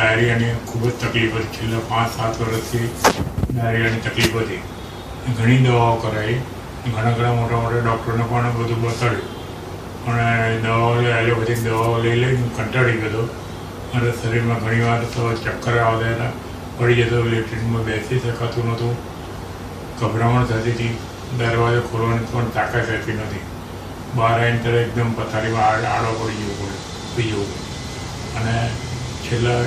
ડાયરિયાની ખૂબ જ તકલીફ હતી. છેલ્લા 5-7 વર્ષથી ડાયરિયાની તકલીફ હતી. ઘણી દવાઓ કરાવી, ઘણા મોટા ડૉક્ટરોને પણ બધું બતાડ્યું, પણ દવાઓ એલોપેથિક દવાઓ લઈને હું કંટાળી ગયો. મારા શરીરમાં ઘણીવાર તો ચક્કર આવતા હતા, પડી જતો, ઇલેક્ટ્રિકમાં બેસી શકાતું નહોતું, ગભરામણ થતી હતી, દરવાજો ખોલવાની પણ તાકાત રહેતી નથી. બહાર આવીને ત્યારે એકદમ પથારીમાં આડો પડી જવું પડે, જવું. અને છેલ્લા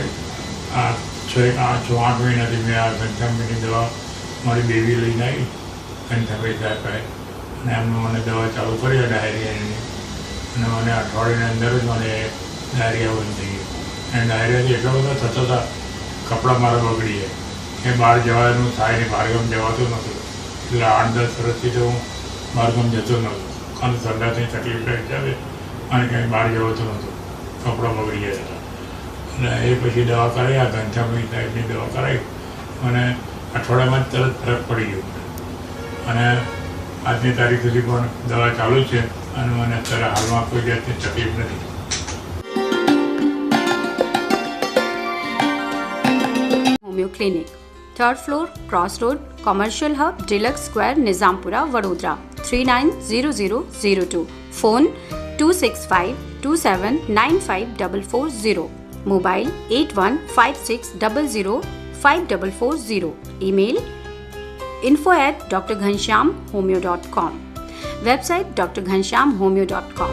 8 મહિનાથી મેં આ ઘનશ્યામભાઈની દવા મારી બેબી લઈને આવી, ઘનશ્યામભાઈ સાહેબ પાસે, અને એમને મને દવા ચાલુ કરી ડાયરિયાની, અને મને અઠવાડિયાની અંદર જ મને ડાયરિયા બંધ થઈ ગયો. અને ડાયરિયાથી એટલા બધા થતા હતા, કપડાં મારા બગડી જાય, કે બહાર જવાનું થાય ને, બહારગામ જવાતું નહોતું. એટલે 8-10 વર્ષથી તો હું બહારગામ જતો નહોતો, અને સંડાસની તકલીફ હિસાબે અને ક્યાંય બહાર જવાતું નહોતું, કપડાં બગડી ગયા હતા. અને એ પછી દવા કરાવી, આ ઘનશ્યામભાઈ સાહેબની દવા કરાવી, અને અઠવાડિયામાં જ તરત ફરક પડી ગયો. અને આજની તારીખ સુધી પણ દવા ચાલુ છે, અને મને અત્યારે હાલમાં કોઈ જાતની તકલીફ નથી. Homeo clinic, 3rd floor, Cross Road, Commercial Hub, Deluxe Square, Nizampura, Vadodara, 390002. Phone 26527954440. Mobile 8156005440. Email info@drghanshyamhomeo.com. Website drghanshyamhomeo.com.